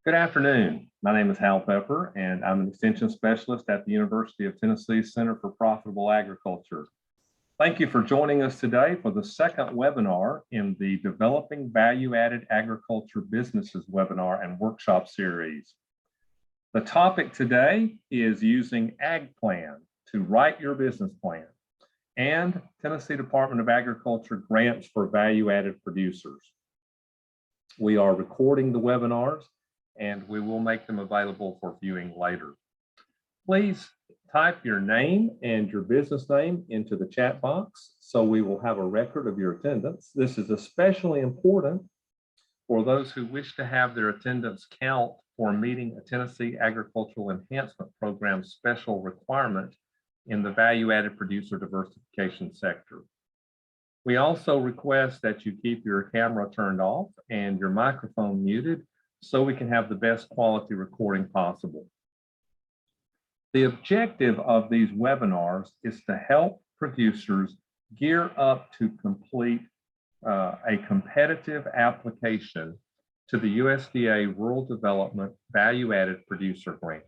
Good afternoon. My name is Hal Pepper, and I'm an Extension Specialist at the University of Tennessee Center for Profitable Agriculture. Thank you for joining us today for the second webinar in the Developing Value-Added Agriculture Businesses webinar and workshop series. The topic today is using AgPlan to write your business plan and Tennessee Department of Agriculture grants for value-added producers. We are recording the webinars and we will make them available for viewing later. Please type your name and your business name into the chat box so we will have a record of your attendance. This is especially important for those who wish to have their attendance count for meeting a Tennessee Agricultural Enhancement Program special requirement in the value-added producer diversification sector. We also request that you keep your camera turned off and your microphone muted so we can have the best quality recording possible. The objective of these webinars is to help producers gear up to complete a competitive application to the USDA Rural Development Value-Added Producer Grant.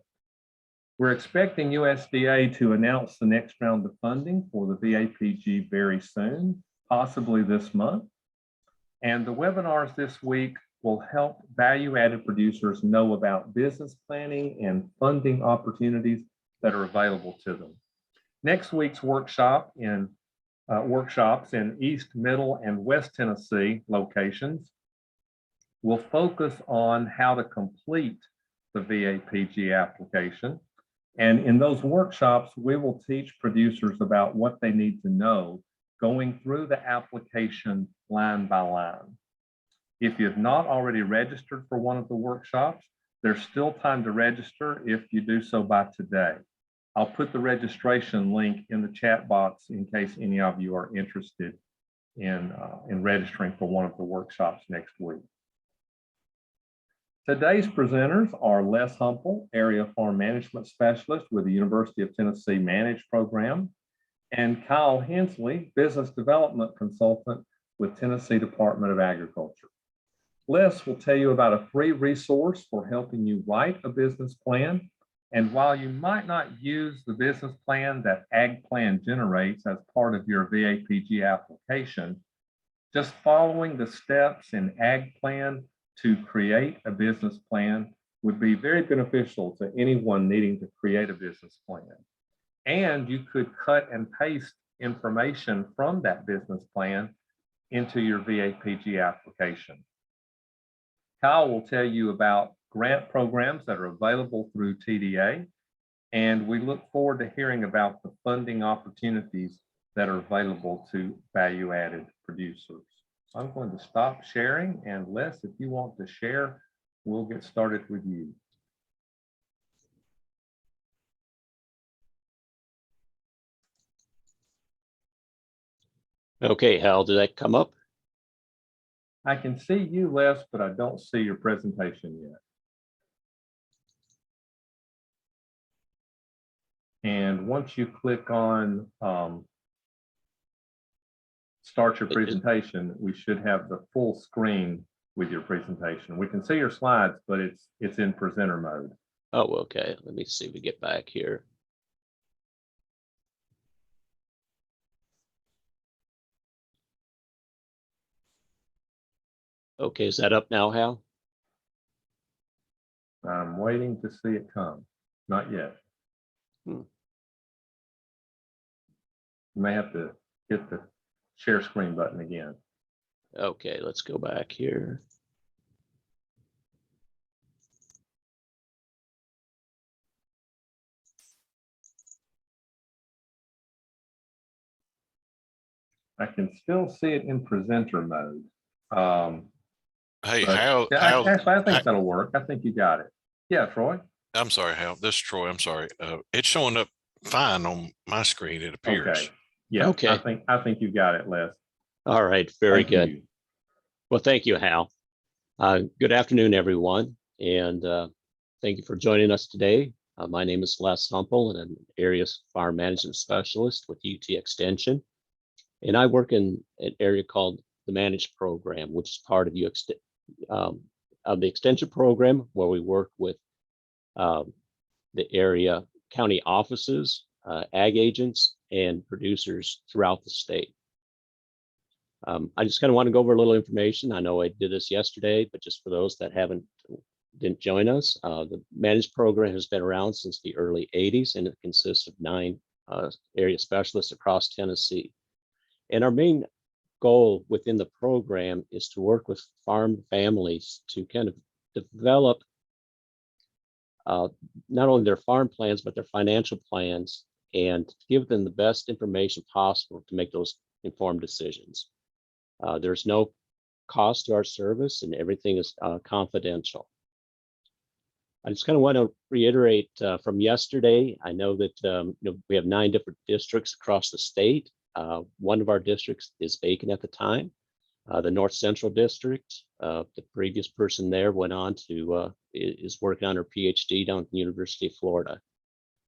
We're expecting USDA to announce the next round of funding for the VAPG very soon, possibly this month. And the webinars this week will help value-added producers know about business planning and funding opportunities that are available to them. Next week's workshops in East, Middle, and West Tennessee locations will focus on how to complete the VAPG application. And in those workshops, we will teach producers about what they need to know going through the application line by line. If you have not already registered for one of the workshops, there's still time to register if you do so by today. I'll put the registration link in the chat box in case any of you are interested in registering for one of the workshops next week. Today's presenters are Les Humpal, Area Farm Management Specialist with the University of Tennessee Managed Program, and Kyle Hensley, Business Development Consultant with Tennessee Department of Agriculture. Les will tell you about a free resource for helping you write a business plan. And while you might not use the business plan that AgPlan generates as part of your VAPG application, just following the steps in AgPlan to create a business plan would be very beneficial to anyone needing to create a business plan. And you could cut and paste information from that business plan into your VAPG application. Kyle will tell you about grant programs that are available through TDA, and we look forward to hearing about the funding opportunities that are available to value-added producers. I'm going to stop sharing, and Les, if you want to share, we'll get started with you. Okay, Hal, did that come up? I can see you, Les, but I don't see your presentation yet. And once you click on start your presentation, we should have the full screen with your presentation. We can see your slides, but it's in presenter mode. Oh, okay. Let me see if we get back here. Okay, is that up now, Hal? I'm waiting to see it come. Not yet. You may have to hit the share screen button again. Okay, let's go back here. I can still see it in presenter mode. Hey, Hal. Actually, I think that'll work. I think you got it. Yeah, Troy. I'm sorry, Hal. This is Troy. I'm sorry. It's showing up fine on my screen, it appears. Okay. Yeah. Okay. I think you got it, Les. All right. Very good. You. Well, thank you, Hal. Good afternoon, everyone, and thank you for joining us today. My name is Les Humpal, and I'm an Area Farm Management Specialist with UT Extension. And I work in an area called the Managed Program, which is part of the extension program, where we work with the area county offices, ag agents, and producers throughout the state. I just kind of want to go over a little information. I know I did this yesterday, but just for those that didn't join us, the managed program has been around since the early 80s, and it consists of 9 area specialists across Tennessee. And our main goal within the program is to work with farm families to kind of develop not only their farm plans, but their financial plans, and give them the best information possible to make those informed decisions. There's no cost to our service, and everything is confidential. I just kind of want to reiterate from yesterday. I know that we have 9 different districts across the state. One of our districts is vacant at the time, the North Central District. The previous person there went on to is working on her PhD down at the University of Florida.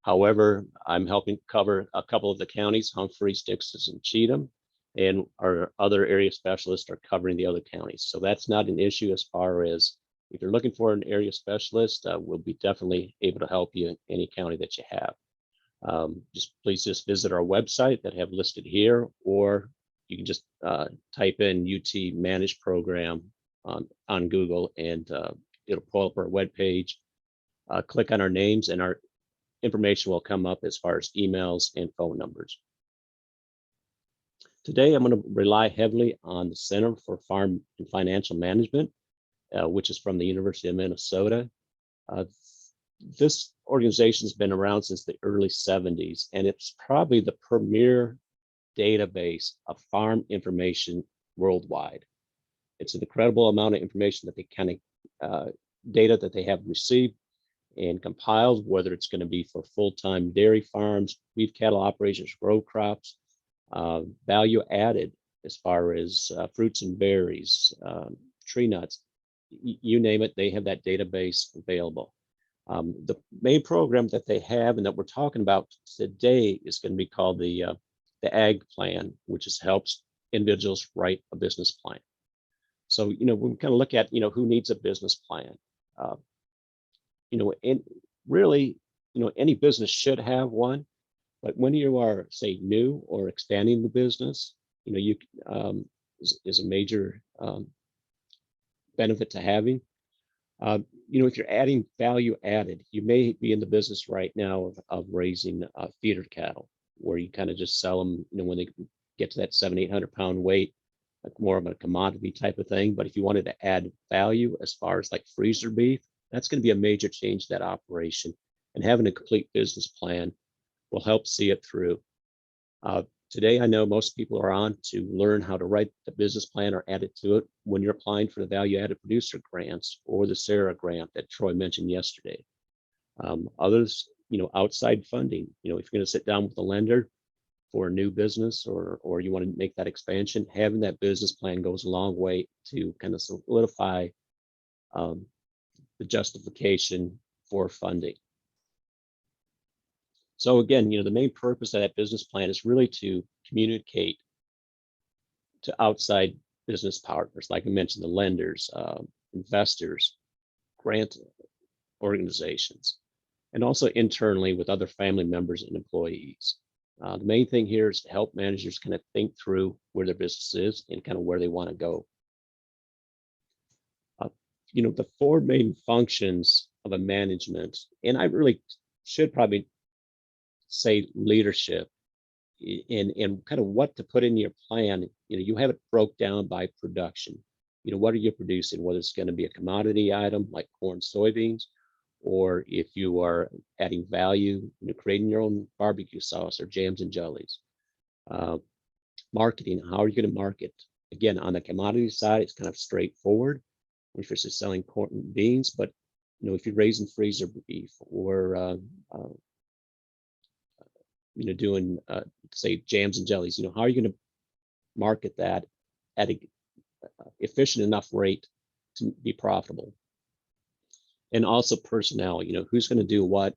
However, I'm helping cover a couple of the counties, Humphreys, Dixon, and Cheatham, and our other area specialists are covering the other counties. So that's not an issue as far as if you're looking for an area specialist, we'll be definitely able to help you in any county that you have. Please visit our website that I have listed here, or you can just type in UT Managed Program on Google, and it'll pull up our webpage. Click on our names, and our information will come up as far as emails and phone numbers. Today, I'm going to rely heavily on the Center for Farm and Financial Management, which is from the University of Minnesota. This organization has been around since the early 70s, and it's probably the premier database of farm information worldwide. It's an incredible amount of information that they data that they have received and compiled, whether it's going to be for full-time dairy farms, beef cattle operations, row crops, value added as far as fruits and berries, tree nuts, you name it, they have that database available. The main program that they have and that we're talking about today is going to be called the AgPlan, which helps individuals write a business plan. So, when we kind of look at, who needs a business plan, and really, any business should have one, but when you are, say, new or expanding the business, is a major benefit to having. If you're adding value added, you may be in the business right now of raising feeder cattle, where you kind of just sell them, when they get to that 700-800 pound weight, like more of a commodity type of thing. But if you wanted to add value as far as like freezer beef, that's going to be a major change to that operation. And having a complete business plan will help see it through. Today, I know most people are on to learn how to write the business plan or add it to it when you're applying for the value added producer grants or the SARA grant that Troy mentioned yesterday. Others, outside funding, if you're going to sit down with a lender for a new business or you want to make that expansion, having that business plan goes a long way to kind of solidify the justification for funding. So again, the main purpose of that business plan is really to communicate to outside business partners, like I mentioned, the lenders, investors, grant organizations, and also internally with other family members and employees. The main thing here is to help managers kind of think through where their business is and kind of where they want to go. The 4 main functions of a management, and I really should probably say leadership, and kind of what to put in your plan. You have it broke down by production. What are you producing, whether it's going to be a commodity item like corn, soybeans, or if you are adding value, creating your own barbecue sauce or jams and jellies. Marketing, how are you going to market? Again, on the commodity side, it's kind of straightforward if you're just selling corn and beans, but if you're raising freezer beef or doing say jams and jellies, how are you going to market that at a efficient enough rate to be profitable? And also personnel, who's going to do what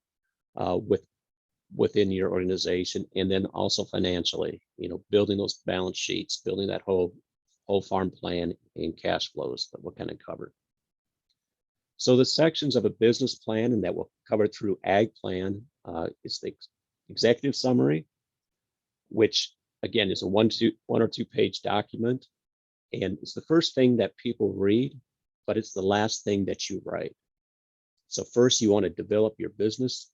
within your organization, and then also financially, building those balance sheets, building that whole farm plan and cash flows that we'll kind of cover. So the sections of a business plan, and that we'll cover through AgPlan, is the executive summary, which again is a one or two page document. And it's the first thing that people read, but it's the last thing that you write. So first you want to develop your business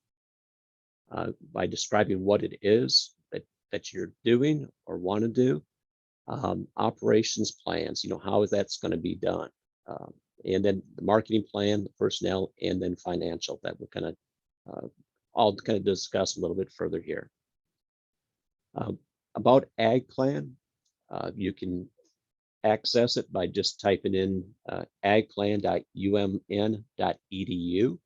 by describing what it is that you're doing or want to do. Operations plans, how is that's going to be done? And then the marketing plan, the personnel, and then financial that we'll kind of all kind of discuss a little bit further here. About AgPlan, you can access it by just typing in agplan.umn.edu.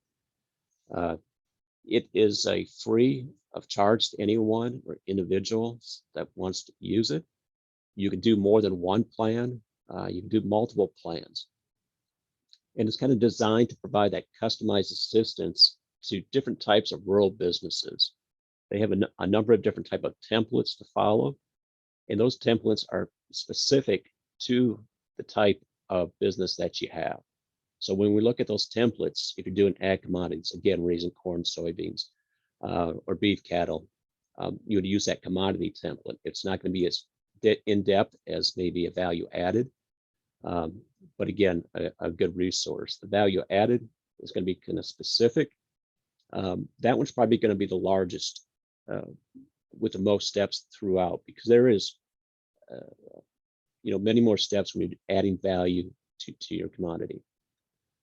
It is a free of charge to anyone or individuals that wants to use it. You can do more than one plan. You can do multiple plans. And it's kind of designed to provide that customized assistance to different types of rural businesses. They have a number of different type of templates to follow. And those templates are specific to the type of business that you have. So when we look at those templates, if you're doing ag commodities, again, raising corn, soybeans, or beef cattle, you would use that commodity template. It's not going to be as in-depth as maybe a value added, but again, a good resource. The value added is going to be kind of specific. That one's probably going to be the largest with the most steps throughout, because there is many more steps when you're adding value to your commodity.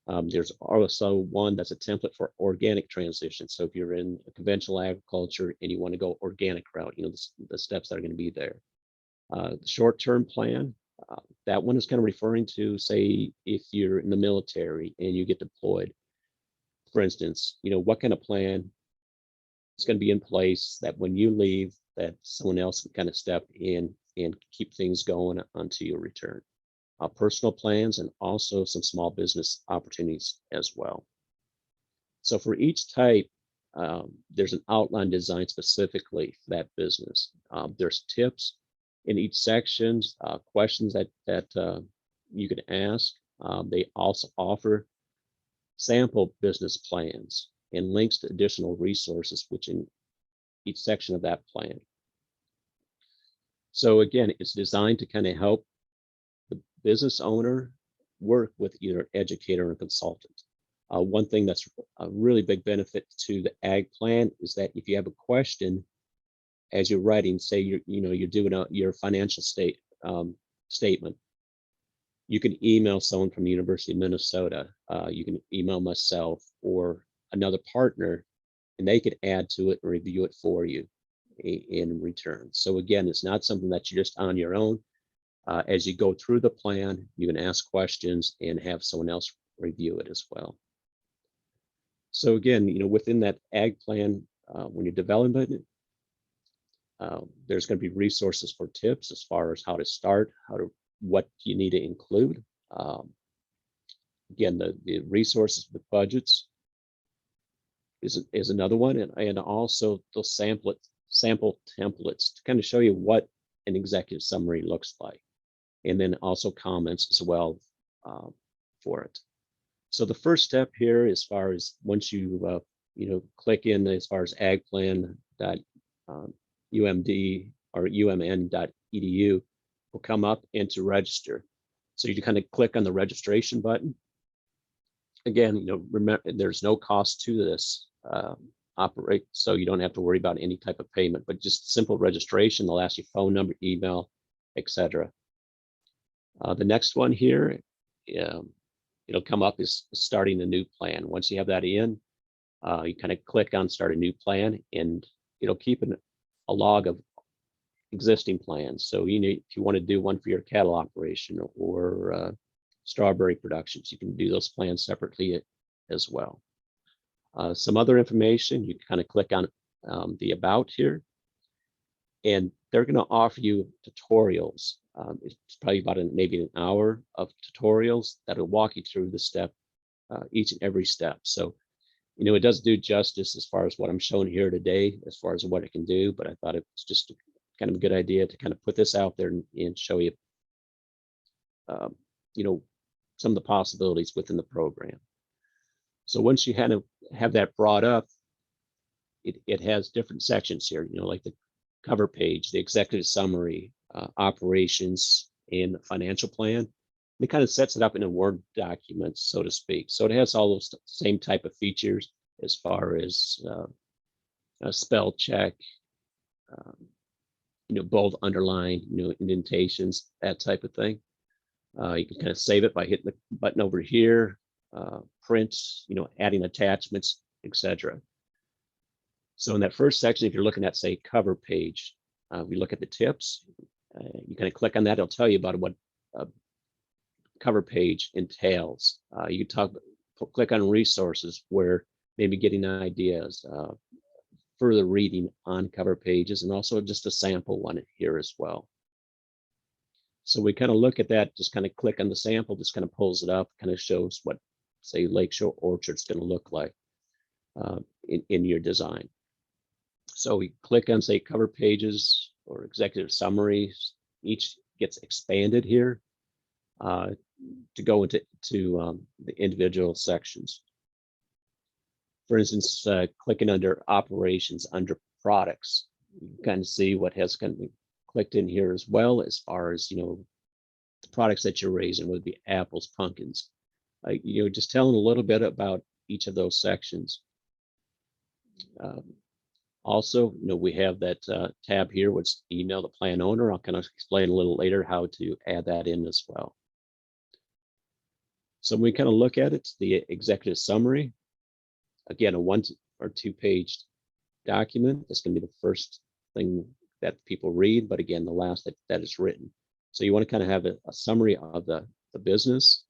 There's also one that's a template for organic transition. So if you're in conventional agriculture and you want to go organic route, the steps that are going to be there. The short-term plan, that one is kind of referring to, say, if you're in the military and you get deployed, for instance, what kind of plan is going to be in place that when you leave, that someone else can kind of step in and keep things going until your return. Personal plans, and also some small business opportunities as well. So for each type, there's an outline designed specifically for that business. There's tips in each section, questions that you can ask. They also offer sample business plans and links to additional resources within each section of that plan. So again, it's designed to kind of help the business owner work with either an educator or consultant. One thing that's a really big benefit to the AgPlan is that if you have a question as you're writing, say you're doing your financial statement, you can email someone from the University of Minnesota. You can email myself or another partner, and they could add to it and review it for you in return. So again, it's not something that you're just on your own. As you go through the plan, you can ask questions and have someone else review it as well. So again, within that AgPlan, when you're developing it, there's going to be resources for tips as far as how to start, what you need to include. Again, the resources with budgets is another one, and also those sample templates to kind of show you what an executive summary looks like, and then also comments as well for it. So the first step here, as far as once you click in as far as agplan.umd or umn.edu, will come up and to register. So you kind of click on the registration button. Again, remember, there's no cost to this operate, so you don't have to worry about any type of payment, but just simple registration. They'll ask you phone number, email, etc. The next one here, it'll come up is starting a new plan. Once you have that in, you kind of click on start a new plan, and it'll keep a log of existing plans. So if you want to do one for your cattle operation or strawberry productions, you can do those plans separately as well. Some other information, you kind of click on the about here, and they're going to offer you tutorials. It's probably about maybe an hour of tutorials that'll walk you through the step, each and every step. So, it does do justice as far as what I'm showing here today, as far as what it can do, but I thought it was just kind of a good idea to kind of put this out there and show you, some of the possibilities within the program. So once you kind of have that brought up, it has different sections here, like the cover page, the executive summary, operations, and the financial plan. It kind of sets it up in a Word document, so to speak. So it has all those same type of features as far as a spell check, bold, underline, indentations, that type of thing. You can kind of save it by hitting the button over here, print, adding attachments, etc. So in that first section, if you're looking at, say, cover page, we look at the tips. You kind of click on that. It'll tell you about what cover page entails. You click on resources, where maybe getting ideas, further reading on cover pages, and also just a sample one here as well. So we kind of look at that, just kind of click on the sample, just kind of pulls it up, kind of shows what, say, Lakeshore Orchard's going to look like in your design. So we click on, say, cover pages or executive summaries. Each gets expanded here to go into the individual sections. For instance, clicking under operations, under products, you can kind of see what has kind of clicked in here as well, as far as, the products that you're raising, would be apples, pumpkins, just telling a little bit about each of those sections. Also, we have that tab here, which email the plan owner. I'll kind of explain a little later how to add that in as well. So when we kind of look at it, the executive summary, again, a 1 or 2 page document. That's going to be the first thing that people read, but again, the last that is written. So you want to kind of have a summary of the business,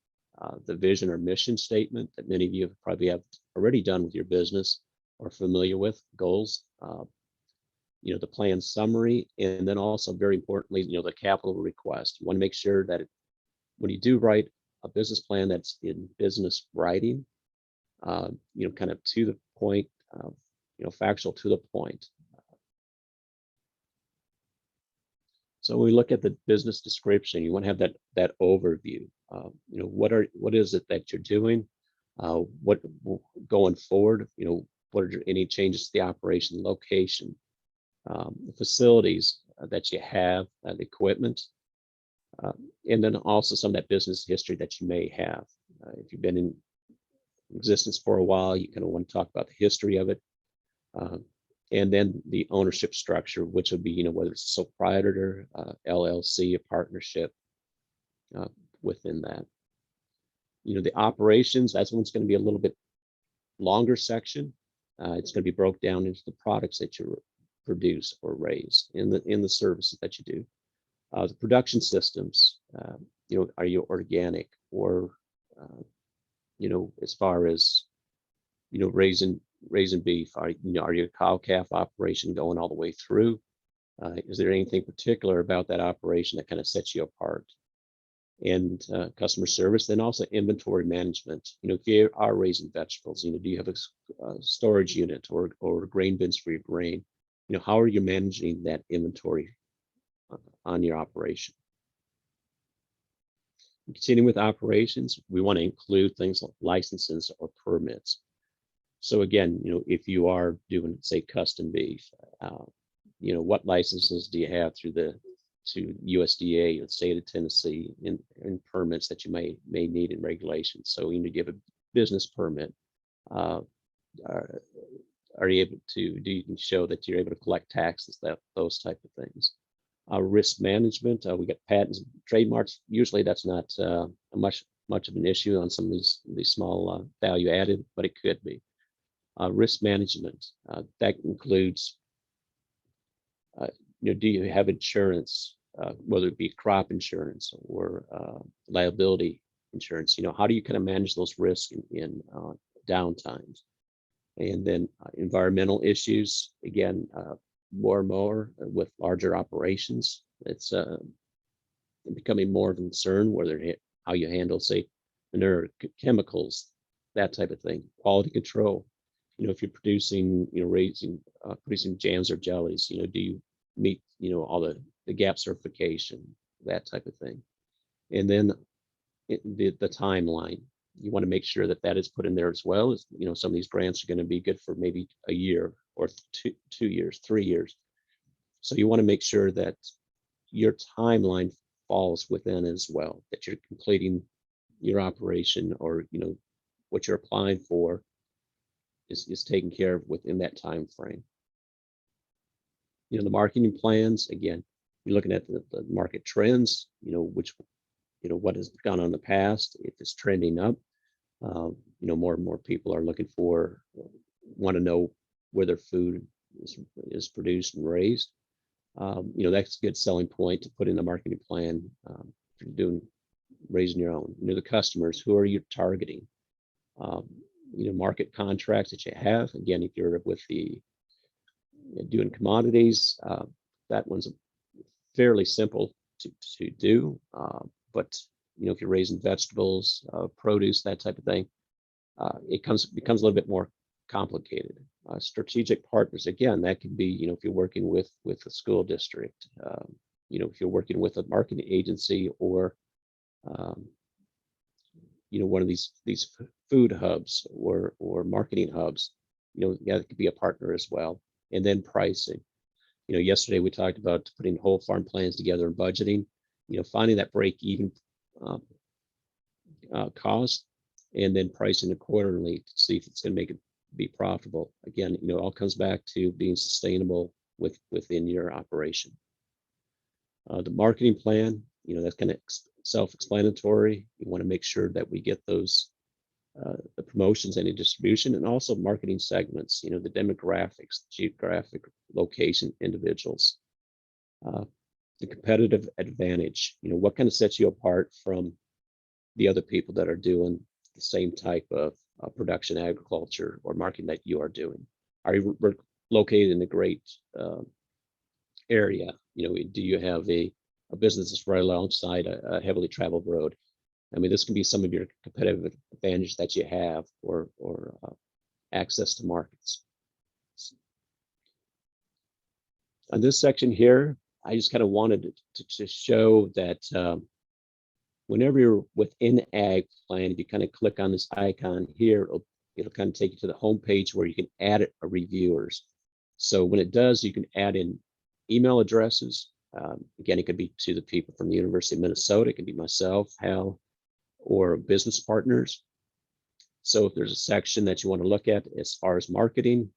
the vision or mission statement that many of you probably have already done with your business or familiar with, goals, the plan summary, and then also, very importantly, the capital request. You want to make sure that when you do write a business plan that's in business writing, kind of to the point, factual, to the point. So when we look at the business description, you want to have that overview. What is it that you're doing? What going forward? What are any changes to the operation, location, the facilities that you have, the equipment, and then also some of that business history that you may have. If you've been in existence for a while, you kind of want to talk about the history of it. And then the ownership structure, which would be, whether it's a sole proprietor, LLC, a partnership within that. The operations, that's one's going to be a little bit longer section. It's going to be broke down into the products that you produce or raise in the services that you do. The production systems, are you organic, or as far as raising beef, are you a cow calf operation going all the way through? Is there anything particular about that operation that kind of sets you apart? And customer service, then also inventory management. If you are raising vegetables, do you have a storage unit or grain bins for your grain? How are you managing that inventory on your operation? Continuing with operations, we want to include things like licenses or permits. So again, if you are doing, say, custom beef, what licenses do you have through to USDA or the state of Tennessee in permits that you may need in regulations? So you have a business permit. Are you able to, do you can show that you're able to collect taxes, those type of things? Risk management, we got patents, trademarks. Usually that's not much of an issue on some of these small value added, but it could be. Risk management, that includes, do you have insurance, whether it be crop insurance or liability insurance? How do you kind of manage those risks in downtimes? And then environmental issues, again, more and more with larger operations, it's becoming more of a concern, whether how you handle, say, manure, chemicals, that type of thing. Quality control. If you're producing, producing jams or jellies, do you meet, all the GAP certification, that type of thing. And then the timeline. You want to make sure that that is put in there as well. As you know, some of these grants are going to be good for maybe a year or 2 years, 3 years. So you want to make sure that your timeline falls within as well, that you're completing your operation, or what you're applying for is taken care of within that time frame. The marketing plans, again, you're looking at the market trends, what has gone on in the past. If it's trending up, more and more people are want to know where their food is produced and raised. That's a good selling point to put in a marketing plan. If you're raising your own, the customers, who are you targeting? Market contracts that you have. Again, if you're with doing commodities, that one's fairly simple to do. But if you're raising vegetables, produce, that type of thing, it becomes a little bit more complicated. Strategic partners, again, that can be, if you're working with a school district, if you're working with a marketing agency, or one of these food hubs or marketing hubs, that could be a partner as well. And then pricing. Yesterday we talked about putting whole farm plans together and budgeting, finding that break even cost, and then pricing accordingly to see if it's going to make it be profitable. Again, it all comes back to being sustainable within your operation. The marketing plan, that's kind of self-explanatory. You want to make sure that we get those the promotions and the distribution, and also marketing segments, the demographics, geographic location, individuals, the competitive advantage, what kind of sets you apart from the other people that are doing the same type of production agriculture or marketing that you are doing. Are you located in a great area? Do you have a business that's right alongside a heavily traveled road? I mean, this can be some of your competitive advantage that you have, or access to markets. On this section here, I just kind of wanted to show that whenever you're within AgPlan, if you kind of click on this icon here, it'll kind of take you to the home page where you can add a reviewers. So when it does, you can add in email addresses. Again, it could be to the people from the University of Minnesota. It could be myself, Hal, or business partners. So if there's a section that you want to look at as far as marketing,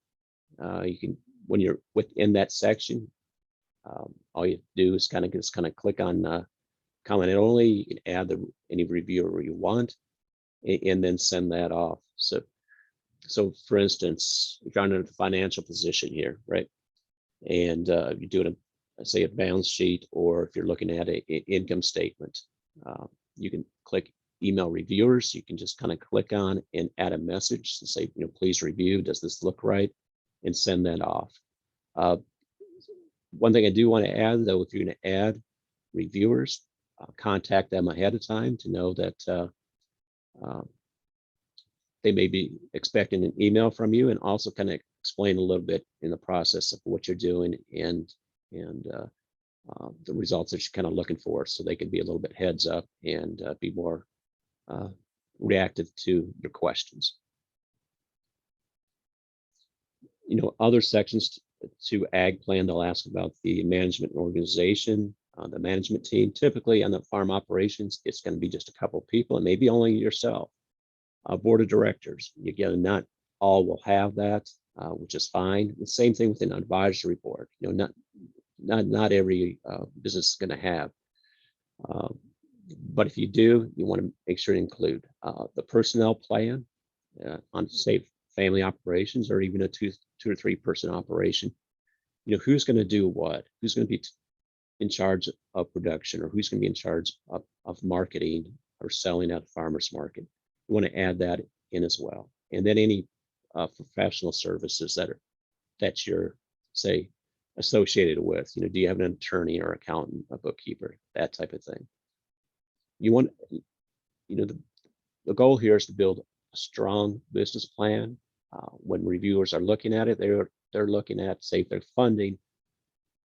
you can, when you're within that section, all you do is kind of click on comment only. You can add any reviewer you want, and then send that off. So for instance, if you're under the financial position here, right, and you're doing say a balance sheet, or if you're looking at an income statement, you can click email reviewers. You can just kind of click on and add a message to say, please review. Does this look right? And send that off. One thing I do want to add, though, if you're going to add reviewers, contact them ahead of time to know that they may be expecting an email from you, and also kind of explain a little bit in the process of what you're doing and the results that you're kind of looking for, so they can be a little bit heads up and be more reactive to your questions. Other sections to AgPlan, they'll ask about the management and organization, the management team. Typically on the farm operations, it's going to be just a couple of people, and maybe only yourself. Board of directors, again, not all will have that, which is fine. The same thing with an advisory board. Not every business is going to have. But if you do, you want to make sure to include the personnel plan on, say, family operations, or even a two or three person operation. Who's going to do what? Who's going to be in charge of production, or who's going to be in charge of marketing or selling at the farmers market? You want to add that in as well. And then any professional services that you're, say, associated with. Do you have an attorney or accountant, a bookkeeper, that type of thing? You want, the goal here is to build a strong business plan. When reviewers are looking at it, they're looking at, say, if they're funding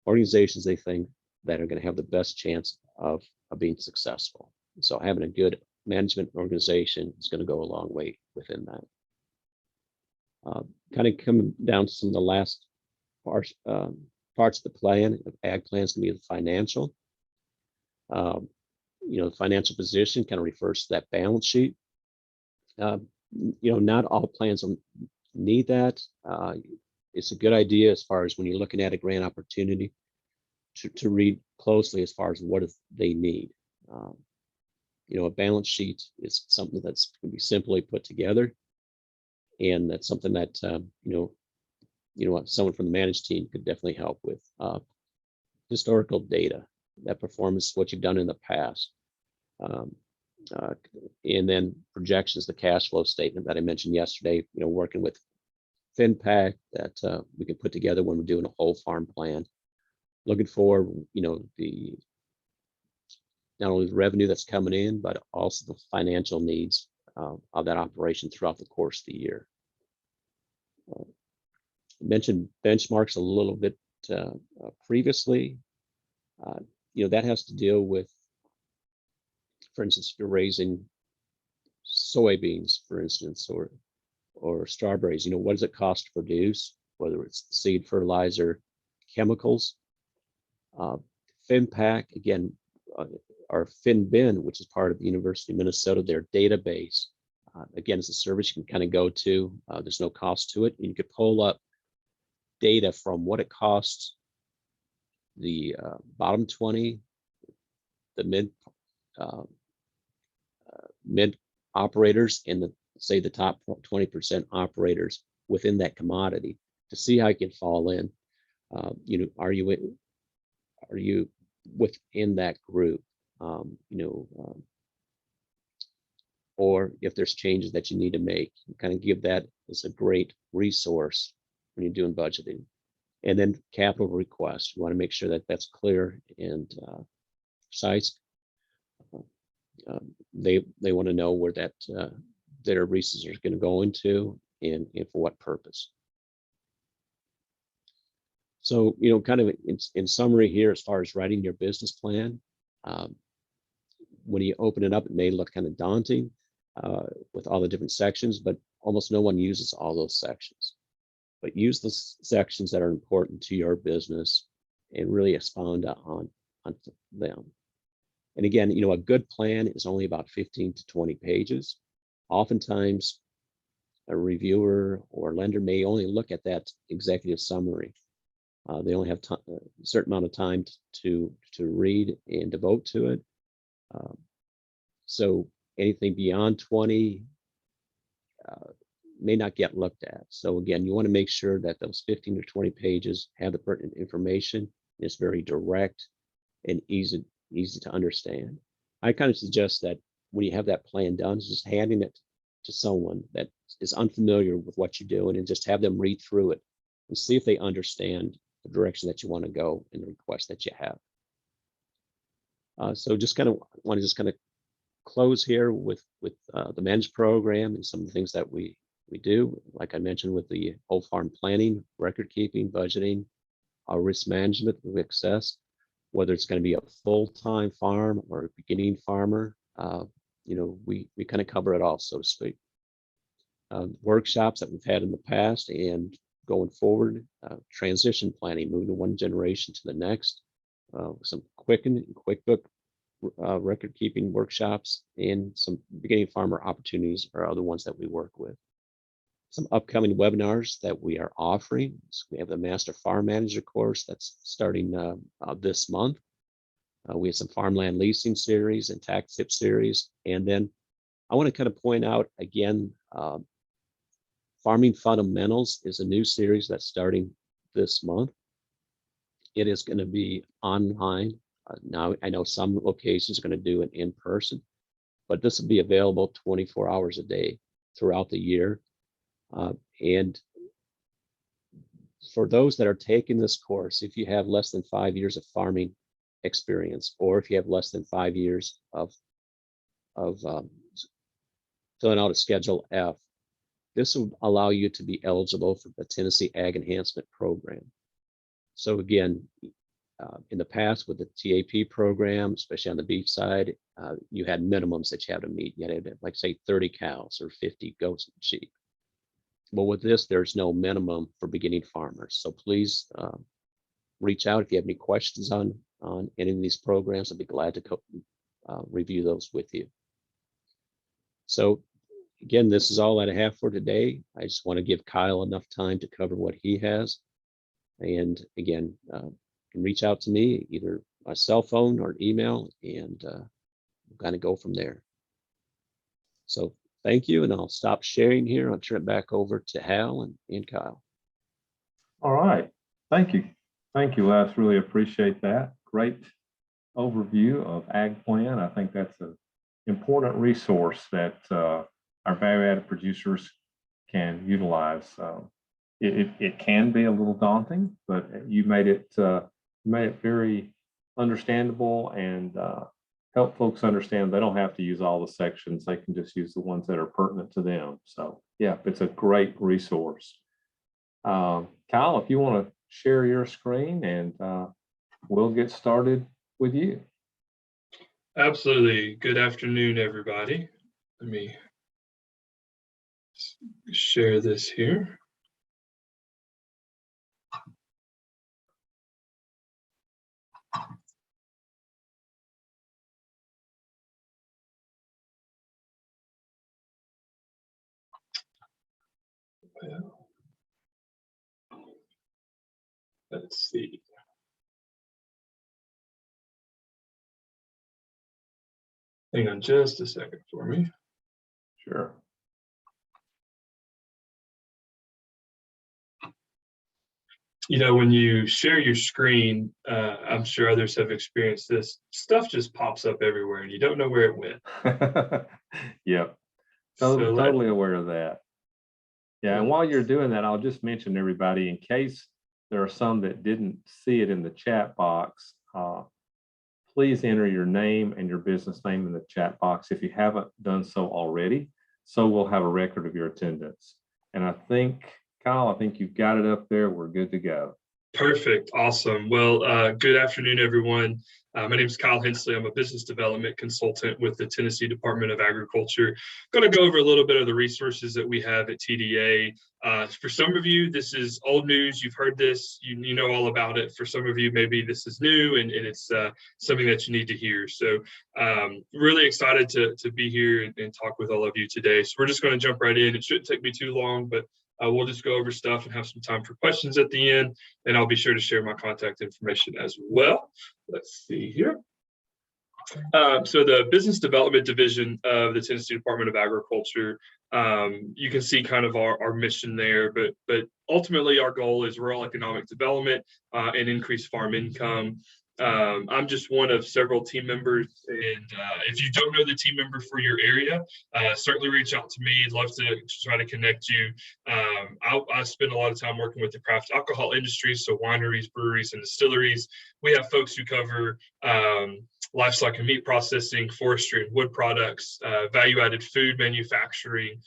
organizations they think that are going to have the best chance of being successful. So having a good management organization is going to go a long way within that. Kind of coming down to some of the last parts of the plan. AgPlan is going to be the financial. The financial position kind of refers to that balance sheet. Not all plans will need that. It's a good idea as far as when you're looking at a grant opportunity to read closely as far as what they need. A balance sheet is something that's going to be simply put together, and that's something that someone from the managed team could definitely help with. Historical data, that performance, what you've done in the past, and then projections, the cash flow statement that I mentioned yesterday. Working with FinPac that we can put together when we're doing a whole farm plan. Looking for not only the revenue that's coming in, but also the financial needs of that operation throughout the course of the year. Mentioned benchmarks a little bit previously. That has to deal with, for instance, if you're raising soybeans, for instance, or strawberries, what does it cost to produce, whether it's seed, fertilizer, chemicals. FinPac, again, or FinBin, which is part of the University of Minnesota, their database. Again, it's a service you can kind of go to. There's no cost to it. You could pull up data from what it costs the bottom 20, the mid operators, and the top 20% operators within that commodity to see how you can fall in. Are you within that group? Or if there's changes that you need to make, kind of give that as a great resource when you're doing budgeting. And then capital requests, you want to make sure that that's clear and precise. They want to know where that their resources are going to go into and for what purpose. So, kind of in summary here, as far as writing your business plan, when you open it up, it may look kind of daunting with all the different sections, but almost no one uses all those sections. But use the sections that are important to your business and really expound on them. And again, a good plan is only about 15 to 20 pages. Oftentimes, a reviewer or lender may only look at that executive summary. They only have a certain amount of time to read and devote to it. So anything beyond 20 may not get looked at. So again, you want to make sure that those 15 to 20 pages have the pertinent information. It's very direct and easy to understand. I kind of suggest that when you have that plan done, just handing it to someone that is unfamiliar with what you're doing and just have them read through it and see if they understand the direction that you want to go and the request that you have. So just kind of want to close here with the managed program and some of the things that we do, like I mentioned, with the whole farm planning, record keeping, budgeting, our risk management with success, whether it's going to be a full-time farm or a beginning farmer, we kind of cover it all, so to speak. Workshops that we've had in the past and going forward, transition planning, moving to one generation to the next, some QuickBook record keeping workshops, and some beginning farmer opportunities are other ones that we work with. Some upcoming webinars that we are offering. So we have the Master Farm Manager course that's starting this month. We have some farmland leasing series and tax tip series. And then I want to kind of point out again, Farming Fundamentals is a new series that's starting this month. It is going to be online. Now, I know some locations are going to do it in person, but this will be available 24 hours a day throughout the year. And for those that are taking this course, if you have less than 5 years of farming experience, or if you have less than 5 years of filling out a Schedule F, this will allow you to be eligible for the Tennessee Ag Enhancement Program. So again, In the past with the TAP program, especially on the beef side, you had minimums that you had to meet. You had to have, like say 30 cows or 50 goats and sheep. Well, with this, there's no minimum for beginning farmers. So please reach out if you have any questions on any of these programs. I'd be glad to review those with you. So again, this is all that I have for today. I just want to give Kyle enough time to cover what he has. And again, you can reach out to me either by cell phone or email, and we'll kind of go from there. So thank you, and I'll stop sharing here. I'll turn it back over to Hal and Kyle. All right. Thank you. Thank you, Les. Really appreciate that. Great overview of AgPlan. I think that's an important resource that our value-added producers can utilize. It can be a little daunting, but you made it very understandable and help folks understand they don't have to use all the sections. They can just use the ones that are pertinent to them. So yeah, it's a great resource. Kyle, if you want to share your screen, and we'll get started with you. Absolutely. Good afternoon, everybody. Let me share this here. Well, let's see. Hang on just a second for me. Sure. You know, when you share your screen, I'm sure others have experienced this, stuff just pops up everywhere and you don't know where it went. Yep. So Totally aware of that. Yeah, and while you're doing that, I'll just mention to everybody, in case there are some that didn't see it in the chat box, please enter your name and your business name in the chat box if you haven't done so already, so we'll have a record of your attendance. And I think, Kyle, I think you've got it up there. We're good to go. Perfect. Awesome. Well, good afternoon, everyone. My name is Kyle Hensley. I'm a business development consultant with the Tennessee Department of Agriculture. I'm going to go over a little bit of the resources that we have at TDA. For some of you, this is old news. You've heard this. You know all about it. For some of you, maybe this is new and it's something that you need to hear. So really excited to be here and talk with all of you today. So we're just going to jump right in. It shouldn't take me too long, but we'll just go over stuff and have some time for questions at the end, and I'll be sure to share my contact information as well. Let's see here. So the Business Development Division of the Tennessee Department of Agriculture, you can see kind of our mission there, but ultimately our goal is rural economic development and increased farm income. I'm just one of several team members, and if you don't know the team member for your area, certainly reach out to me. I'd love to try to connect you. I spend a lot of time working with the craft alcohol industry, so wineries, breweries, and distilleries. We have folks who cover livestock and meat processing, forestry and wood products, value-added food manufacturing.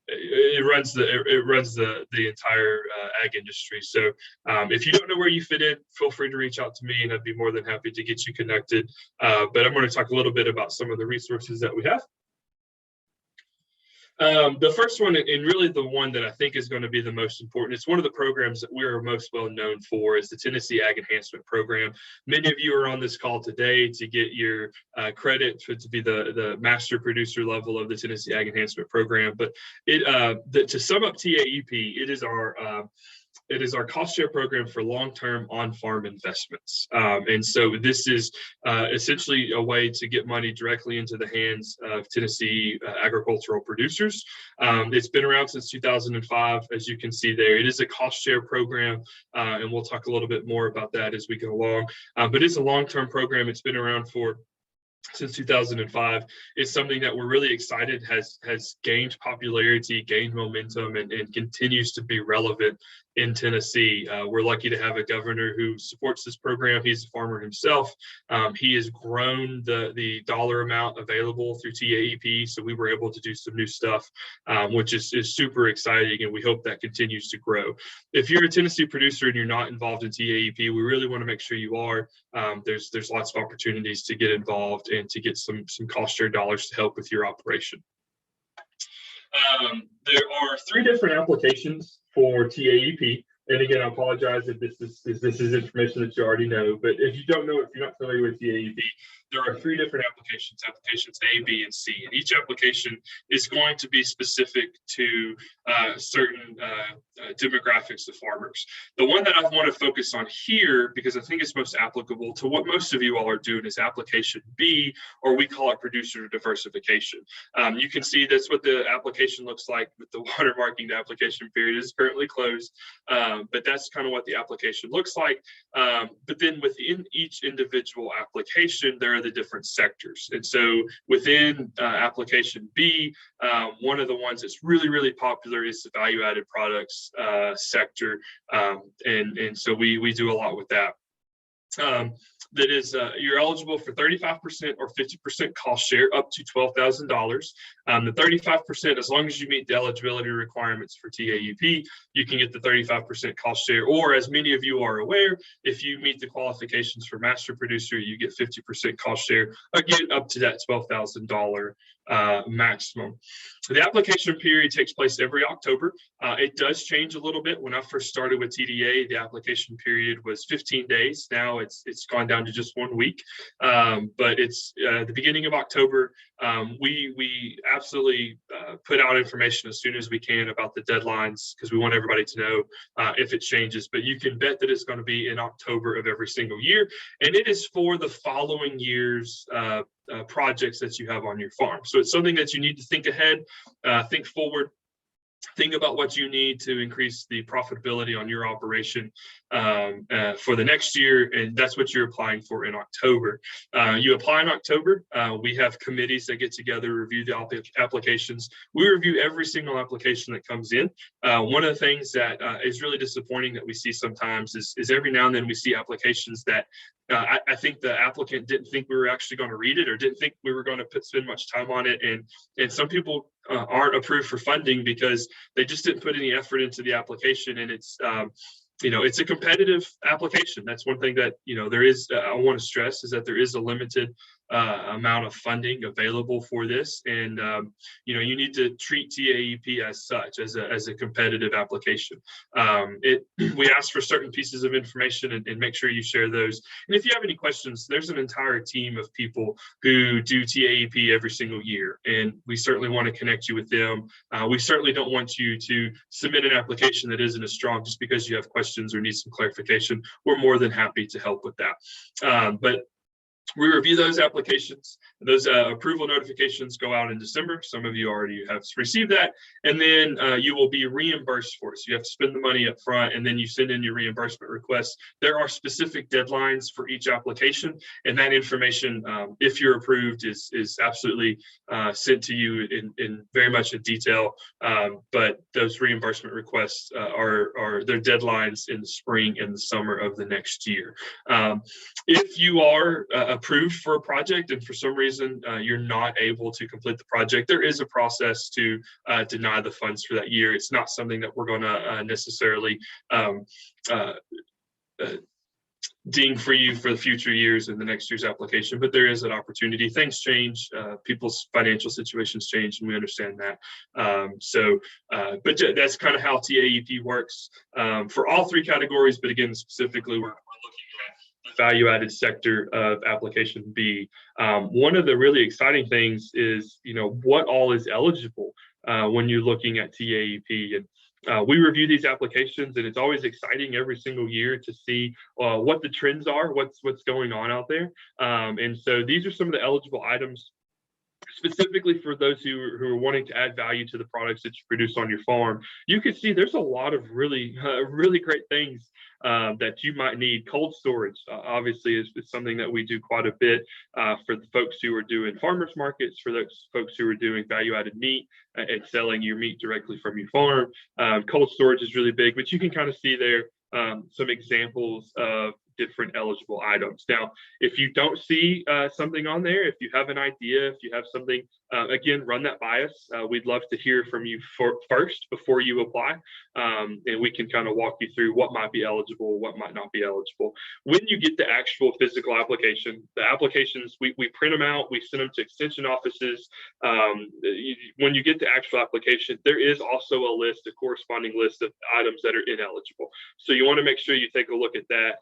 It runs the entire ag industry. So if you don't know where you fit in, feel free to reach out to me, and I'd be more than happy to get you connected. But I'm going to talk a little bit about some of the resources that we have. The first one, and really the one that I think is going to be the most important, it's one of the programs that we're most well known for, is the Tennessee Ag Enhancement Program. Many of you are on this call today to get your credit to be the master producer level of the Tennessee Ag Enhancement Program. But to sum up TAEP, it is our cost share program for long-term on-farm investments. And so this is essentially a way to get money directly into the hands of Tennessee agricultural producers. It's been around since 2005, as you can see there. It is a cost share program, and we'll talk a little bit more about that as we go along. But it's a long-term program. It's been around since 2005. It's something that we're really excited has gained popularity, gained momentum, and continues to be relevant in Tennessee. We're lucky to have a governor who supports this program. He's a farmer himself. He has grown the dollar amount available through TAEP, so we were able to do some new stuff, which is super exciting, and we hope that continues to grow. If you're a Tennessee producer and you're not involved in TAEP, we really want to make sure you are. There's lots of opportunities to get involved and to get some cost share dollars to help with your operation. There are 3 different applications for TAEP. And again, I apologize if this is information that you already know, but if you don't know, if you're not familiar with TAEP, there are 3 different applications A, B, and C. And each application is going to be specific to certain demographics of farmers. The one that I want to focus on here, because I think it's most applicable to what most of you all are doing, is application B, or we call it producer diversification. You can see that's what the application looks like with the watermarking. The application period is currently closed, but that's kind of what the application looks like. But then within each individual application, there are the different sectors. And so within application B, one of the ones that's really popular is the value-added products sector. And so we do a lot with that. That is, you're eligible for 35% or 50% cost share up to $12,000. The 35%, as long as you meet the eligibility requirements for TAEP, you can get the 35% cost share. Or, as many of you are aware, if you meet the qualifications for master producer, you get 50% cost share, again, up to that $12,000 maximum. The application period takes place every October. It does change a little bit. When I first started with TDA, the application period was 15 days. Now it's gone down to just 1 week. But it's the beginning of October. We absolutely put out information as soon as we can about the deadlines, because we want everybody to know if it changes. But you can bet that it's going to be in October of every single year. And it is for the following year's projects that you have on your farm. So it's something that you need to think ahead, think forward, think about what you need to increase the profitability on your operation for the next year, and that's what you're applying for in October. You apply in October. We have committees that get together, review the applications. We review every single application that comes in. One of the things that is really disappointing that we see sometimes is every now and then we see applications that I think the applicant didn't think we were actually going to read it, or didn't think we were going to spend much time on it. And some people aren't approved for funding because they just didn't put any effort into the application. And it's, it's a competitive application. That's one thing that, there is, I want to stress, is that there is a limited amount of funding available for this. And, you need to treat TAEP as such, as a competitive application. We ask for certain pieces of information and make sure you share those. And if you have any questions, there's an entire team of people who do TAEP every single year, and we certainly want to connect you with them. We certainly don't want you to submit an application that isn't as strong just because you have questions or need some clarification. We're more than happy to help with that. But we review those applications. Those approval notifications go out in December. Some of you already have received that. And then you will be reimbursed for it. So you have to spend the money up front, and then you send in your reimbursement request. There are specific deadlines for each application, and that information, if you're approved, is absolutely sent to you in very much in detail. But those reimbursement requests are their deadlines in the spring and the summer of the next year. If you are approved for a project and for some reason you're not able to complete the project, there is a process to deny the funds for that year. It's not something that we're going to necessarily ding for you for the future years in the next year's application, but there is an opportunity. Things change, people's financial situations change, and we understand that. But that's kind of how TAEP works for all 3 categories. But again, specifically, we're looking at the value-added sector of application B. One of the really exciting things is, what all is eligible when you're looking at TAEP. And we review these applications, and it's always exciting every single year to see what the trends are, what's going on out there. And so these are some of the eligible items specifically for those who are wanting to add value to the products that you produce on your farm, you can see there's a lot of really great things that you might need. Cold storage, obviously, is something that we do quite a bit for the folks who are doing farmers markets, for those folks who are doing value-added meat and selling your meat directly from your farm. Cold storage is really big, but you can kind of see there some examples of different eligible items. Now, if you don't see something on there, if you have an idea, if you have something, again, run that by us. We'd love to hear from you first before you apply, and we can kind of walk you through what might be eligible, what might not be eligible. When you get the actual physical application, the applications, we print them out, we send them to extension offices. When you get the actual application, there is also a corresponding list of items that are ineligible. So you want to make sure you take a look at that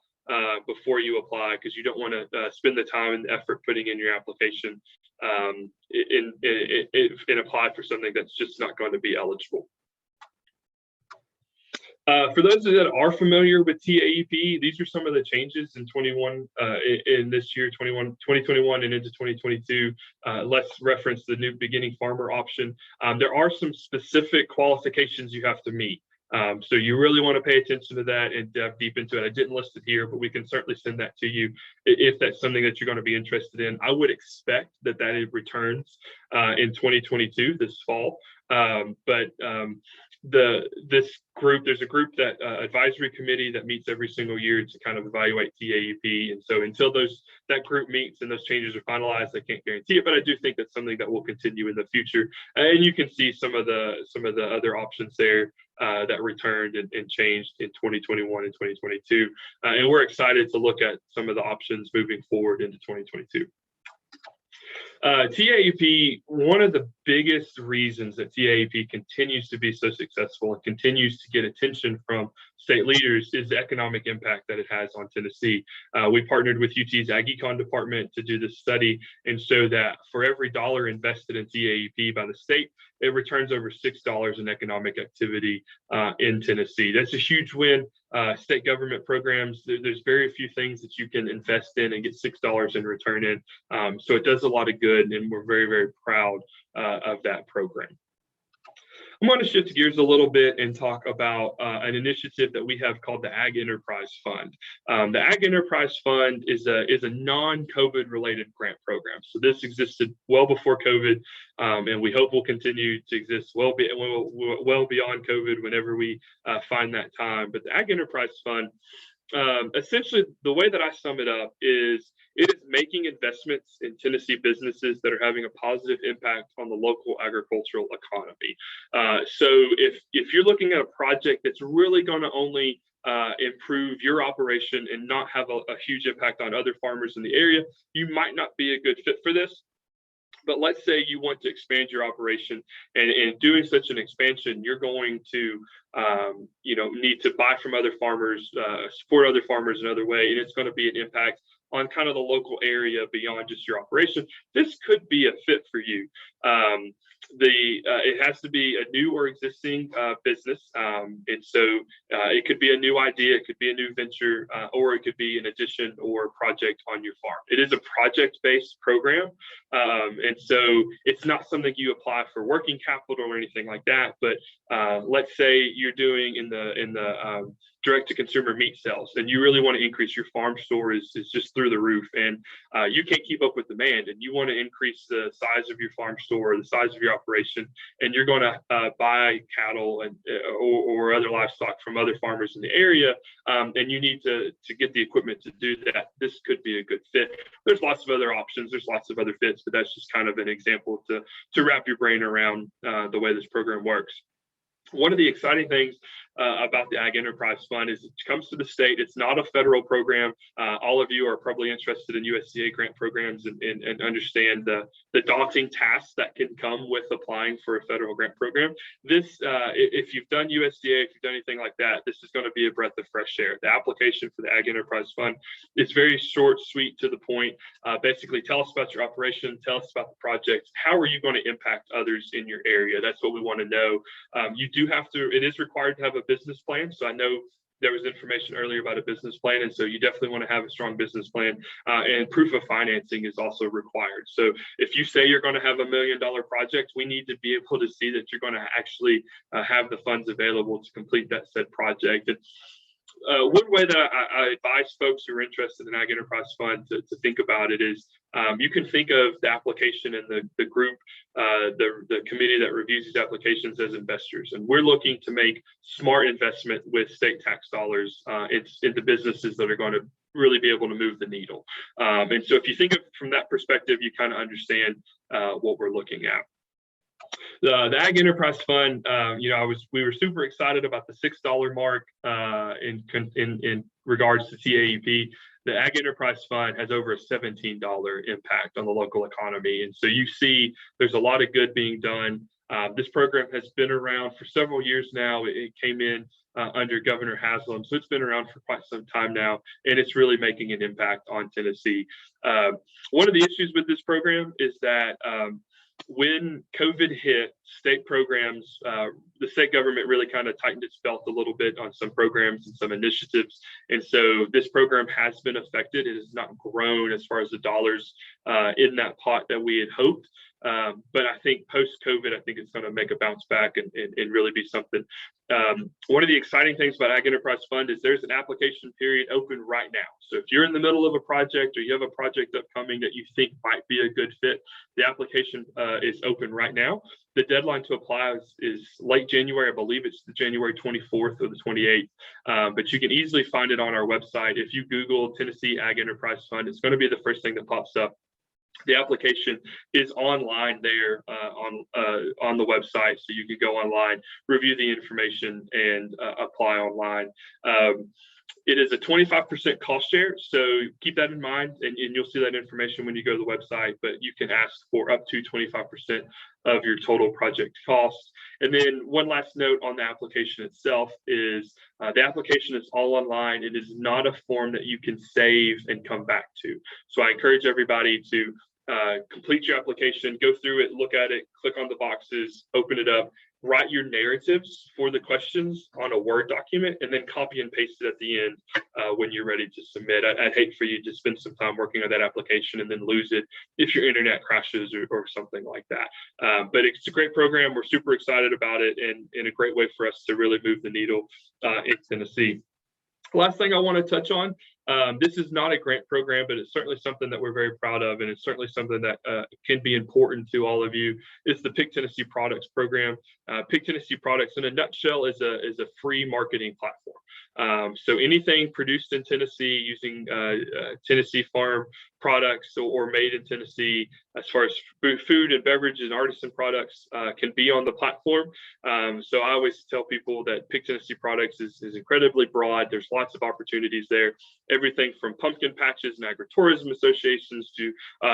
before you apply, because you don't want to spend the time and the effort putting in your application and apply for something that's just not going to be eligible. For those that are familiar with TAEP, these are some of the changes in this year, 2021 and into 2022. Let's reference the new beginning farmer option. There are some specific qualifications you have to meet. So you really want to pay attention to that and dive deep into it. I didn't list it here, but we can certainly send that to you if that's something that you're going to be interested in. I would expect that it returns in 2022, this fall. There's a group that advisory committee that meets every single year to kind of evaluate TAEP. And so until that group meets and those changes are finalized, I can't guarantee it, but I do think that's something that will continue in the future. And you can see some of the other options there that returned and changed in 2021 and 2022. And we're excited to look at some of the options moving forward into 2022. TAEP, one of the biggest reasons that TAEP continues to be so successful and continues to get attention from state leaders is the economic impact that it has on Tennessee. We partnered with UT's AgEcon department to do this study and show that for every dollar invested in TAEP by the state, it returns over $6 in economic activity in Tennessee. That's a huge win. State government programs, there's very few things that you can invest in and get $6 in return in. So it does a lot of good, and we're very, very proud of that program. I'm going to shift gears a little bit and talk about an initiative that we have called the Ag Enterprise Fund. The Ag Enterprise Fund is a non-COVID related grant program. So this existed well before COVID, and we hope will continue to exist well beyond COVID whenever we find that time. But the Ag Enterprise Fund, essentially the way that I sum it up is it is making investments in Tennessee businesses that are having a positive impact on the local agricultural economy. So if you're looking at a project that's really going to only improve your operation and not have a huge impact on other farmers in the area, you might not be a good fit for this. But let's say you want to expand your operation, and in doing such an expansion, you're going to need to buy from other farmers, support other farmers another way, and it's going to be an impact on kind of the local area beyond just your operation. This could be a fit for you. It has to be a new or existing business, and so it could be a new idea, it could be a new venture, or it could be an addition or project on your farm. It is a project-based program, and so it's not something you apply for working capital or anything like that. But let's say you're doing in the direct-to-consumer meat sales, and you really want to increase your farm store is just through the roof, and you can't keep up with demand, and you want to increase the size of your farm store, the size of your operation, and you're going to buy cattle and or other livestock from other farmers in the area, and you need to get the equipment to do that. This could be a good fit. There's lots of other options, there's lots of other fits, but that's just kind of an example to wrap your brain around the way this program works. One of the exciting things about the Ag Enterprise Fund is it comes to the state. It's not a federal program. All of you are probably interested in USDA grant programs and understand the daunting tasks that can come with applying for a federal grant program. This, if you've done USDA, if you've done anything like that, this is going to be a breath of fresh air. The application for the Ag Enterprise Fund is very short, sweet, to the point. Basically, tell us about your operation, tell us about the project. How are you going to impact others in your area? That's what we want to know. You do have to, it is required to have a business plan. So I know there was information earlier about a business plan. And so you definitely want to have a strong business plan, and proof of financing is also required. So if you say you're going to have $1 million project, we need to be able to see that you're going to actually have the funds available to complete that said project. And one way that I advise folks who are interested in Ag Enterprise Fund to think about it is you can think of the application and the group, the committee that reviews these applications as investors. And we're looking to make smart investment with state tax dollars into businesses that are going to really be able to move the needle. And so if you think of it from that perspective, you kind of understand what we're looking at. The Ag Enterprise Fund, we were super excited about the $6 mark in regards to CAEP. The Ag Enterprise Fund has over a $17 impact on the local economy. And so you see there's a lot of good being done. This program has been around for several years now. It came in under Governor Haslam, so it's been around for quite some time now, and it's really making an impact on Tennessee. One of the issues with this program is that when COVID hit, state programs, the state government really kind of tightened its belt a little bit on some programs and some initiatives. And so this program has been affected. It has not grown as far as the dollars in that pot that we had hoped. But I think post-COVID, I think it's going to make a bounce back and really be something. One of the exciting things about Ag Enterprise Fund is there's an application period open right now. So if you're in the middle of a project or you have a project upcoming that you think might be a good fit, the application is open right now. The deadline to apply is late January. I believe it's the January 24th or the 28th, but you can easily find it on our website. If you Google Tennessee Ag Enterprise Fund, it's going to be the first thing that pops up. The application is online there on the website, so you can go online, review the information, and apply online. It is a 25% cost share, so keep that in mind, and you'll see that information when you go to the website, but you can ask for up to 25% of your total project cost. And then one last note on the application itself is the application is all online. It is not a form that you can save and come back to. So I encourage everybody to complete your application, go through it, look at it, click on the boxes, open it up, write your narratives for the questions on a Word document, and then copy and paste it at the end when you're ready to submit. I'd hate for you to spend some time working on that application and then lose it if your internet crashes or something like that. But it's a great program. We're super excited about it, and a great way for us to really move the needle in Tennessee. Last thing I want to touch on, this is not a grant program, but it's certainly something that we're very proud of, and it's certainly something that can be important to all of you. It's the Pick Tennessee Products program. Pick Tennessee Products, in a nutshell, is a free marketing platform. So anything produced in Tennessee using Tennessee farm products or made in Tennessee, as far as food and beverage and artisan products, can be on the platform. So I always tell people that Pick Tennessee Products is incredibly broad. There's lots of opportunities there. Everything from pumpkin patches and agritourism associations to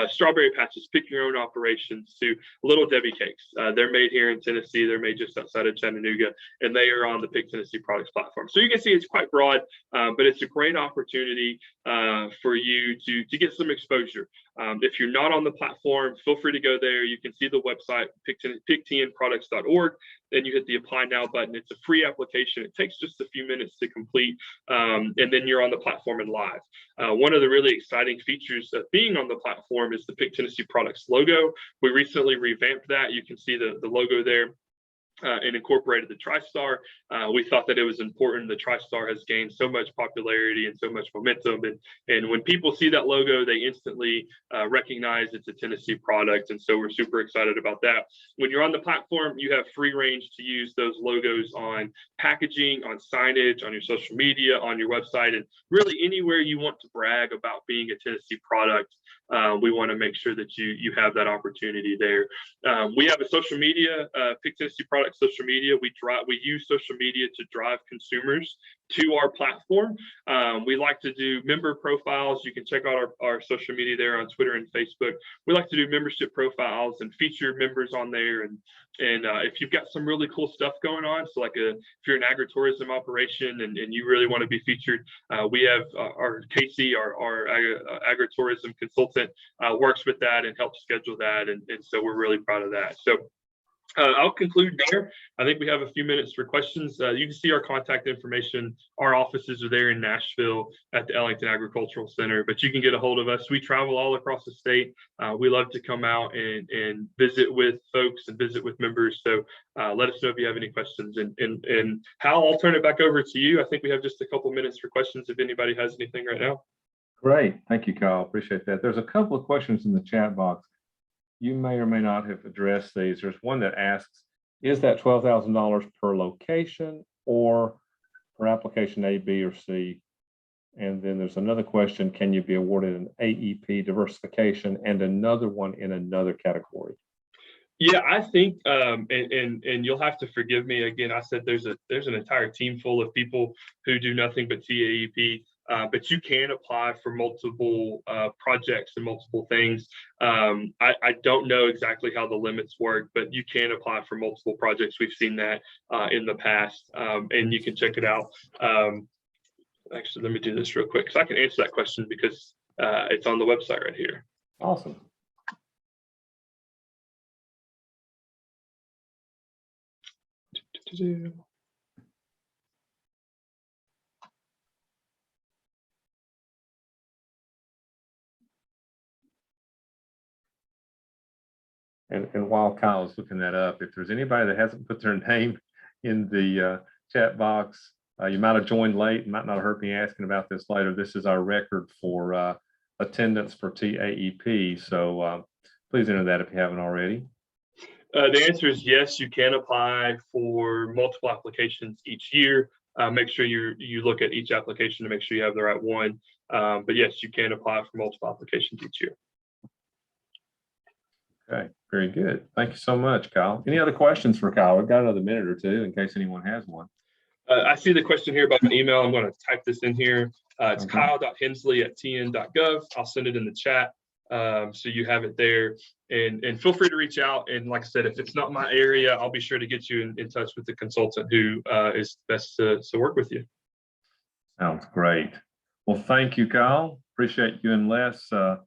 strawberry patches, pick your own operations, to Little Debbie cakes. They're made here in Tennessee. They're made just outside of Chattanooga, and they are on the Pick Tennessee Products platform. So you can see it's quite broad, but it's a great opportunity for you to get some exposure. If you're not on the platform, feel free to go there. You can see the website, picktnproducts.org. Then you hit the Apply Now button. It's a free application. It takes just a few minutes to complete, and then you're on the platform and live. One of the really exciting features of being on the platform is the Pick Tennessee Products logo. We recently revamped that. You can see the logo there. And incorporated the TriStar. We thought that it was important. The TriStar has gained so much popularity and so much momentum, and when people see that logo, they instantly recognize it's a Tennessee product, and so we're super excited about that. When you're on the platform, you have free range to use those logos on packaging, on signage, on your social media, on your website, and really anywhere you want to brag about being a Tennessee product. We want to make sure that you have that opportunity there. We have a social media, Pick Tennessee Products social media. We use social media to drive consumers to our platform. We like to do member profiles. You can check out our social media there on Twitter and Facebook. We like to do membership profiles and feature members on there. And if you've got some really cool stuff going on, so like if you're an agritourism operation and you really want to be featured, we have our Casey, our agritourism consultant, works with that and helps schedule that. And so we're really proud of that. So I'll conclude there. I think we have a few minutes for questions. You can see our contact information. Our offices are there in Nashville at the Ellington Agricultural Center, but you can get a hold of us. We travel all across the state. We love to come out and visit with folks and visit with members. So let us know if you have any questions. And Hal, I'll turn it back over to you. I think we have just a couple minutes for questions if anybody has anything right now. Great. Thank you, Kyle. Appreciate that. There's a couple of questions in the chat box. You may or may not have addressed these. There's one that asks, is that $12,000 per location or for application A, B, or C? And then there's another question, can you be awarded an AEP diversification and another one in another category? Yeah, I think, and you'll have to forgive me again. I said there's an entire team full of people who do nothing but TAEP, but you can apply for multiple projects and multiple things. I don't know exactly how the limits work, but you can apply for multiple projects. We've seen that in the past, and you can check it out. Actually, let me do this real quick so I can answer that question because it's on the website right here. Awesome. And while Kyle is looking that up, if there's anybody that hasn't put their name in the chat box, you might have joined late, might not have heard me asking about this later. This is our record for attendance for TAEP. So please enter that if you haven't already. The answer is yes, you can apply for multiple applications each year. Make sure you look at each application to make sure you have the right one. But yes, you can apply for multiple applications each year. Okay, very good. Thank you so much, Kyle. Any other questions for Kyle? We've got another minute or two in case anyone has one. I see the question here about an email. I'm going to type this in here. It's kyle.hensley@tn.gov. I'll send it in the chat so you have it there. And feel free to reach out. And like I said, if it's not my area, I'll be sure to get you in touch with the consultant who is best to work with you. Sounds great. Well, thank you, Kyle. Appreciate you and Les for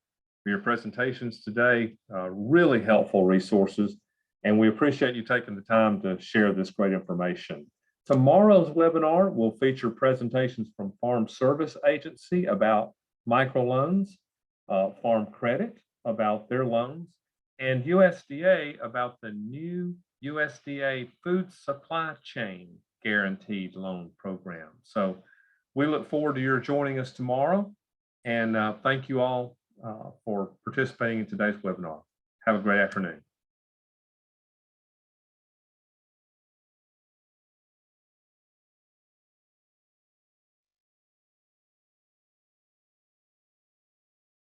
your presentations today. Really helpful resources. And we appreciate you taking the time to share this great information. Tomorrow's webinar will feature presentations from Farm Service Agency about microloans, Farm Credit about their loans, and USDA about the new USDA Food Supply Chain Guaranteed Loan Program. So we look forward to your joining us tomorrow. And thank you all for participating in today's webinar. Have a great afternoon.